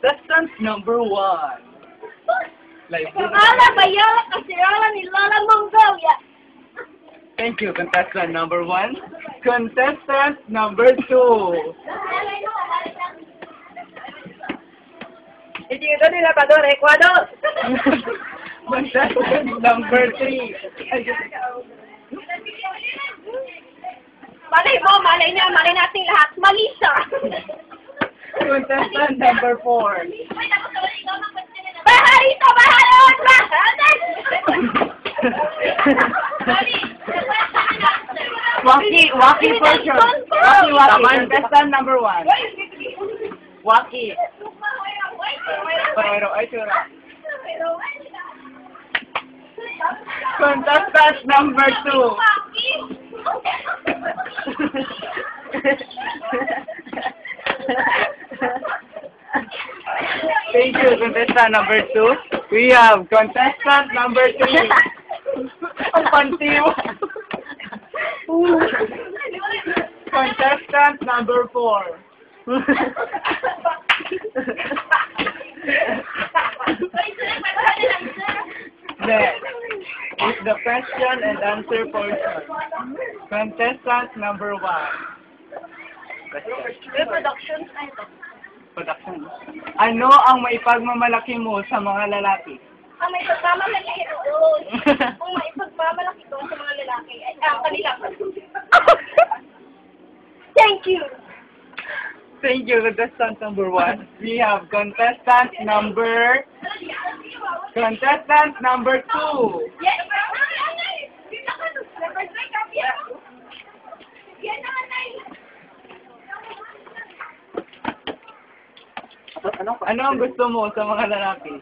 Contestant number 1. Like this. Pangalan ba yan? Kasirala ni Lola Mongolia. Thank you, contestant number 1. Contestant number 2. Ito nila pa doon, Ecuador. Contestant number 3. Malay natin lahat. Mali siya. Contestant number 4. Baharito! Baharon! Waki version. Waki. Contestant number 1. Waki. Pero ay sura. Contestant number 2. Thank you, contestant number 2. We have contestant number 3. Ang pantiw. Contestant number 4. Next is the question and answer portion. Contestant number 1. Reproduction. Production. Ano ang maipagmamalaki mo sa mga lalaki? Ang may pagmamalaki doon. Kung may pagmamalaki doon sa mga lalaki, ay ang kanila. Thank you. Thank you, contestant number 1. We have contestant number 2. Yes. Ano ang gusto mo sa mga lalaki?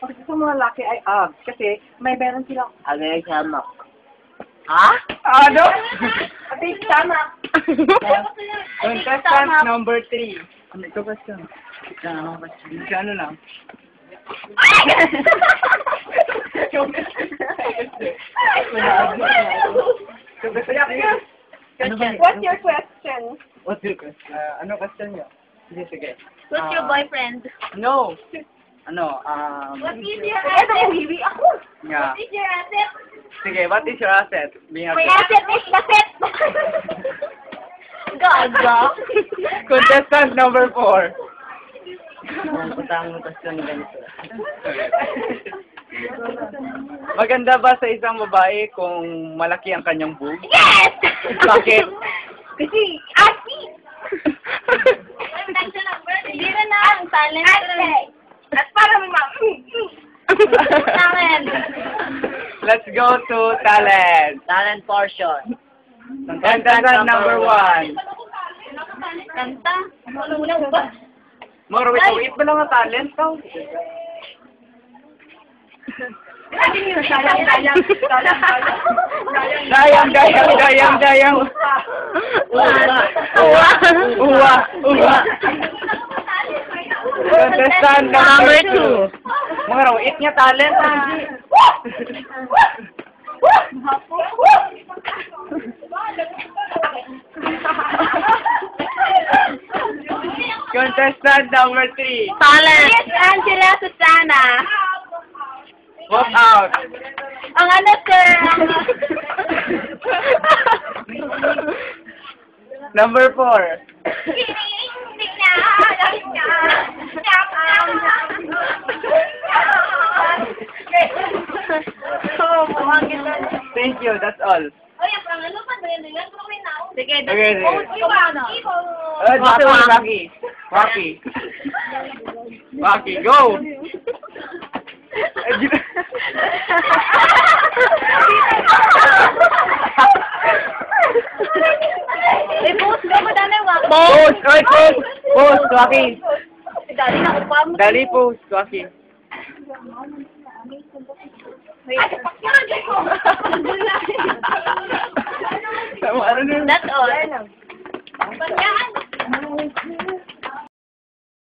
Ang gusto mga lalaki ay abs kasi may meron silang samak. Ha? Ano? Big tama. Contestant number 3. Ano ito question? Ano lang? What's your question? What's your question? Ano question niyo? Sige. What's your boyfriend? No. Ano, What is your asset? yeah. What is your asset? Sige, what is your asset? My asset is cassette. Gaga. Contestant number 4. Maganda ba sa isang babae kung malaki ang kanyang boob? Yes! Bakit? Kasi, asi! Hindi na ang talent. At para may talent. Let's go to talent. Talent portion. Contestant number 1. Kanta? Malunag ba? Moro, wait ba lang ang talent to? Dayang. Uwa. Contestant number 2. Moro, it niya talent. Contestant number 3. Talent. Yes, Angela Susana. Walk out. Ang ano, sir? Number 4. Thank you, that's all. Sige, Okay. Waki, go! Post ka mo dami, wak. Post! Post, Waki! Dali na ko pa mo. Dali post, Waki. That's all.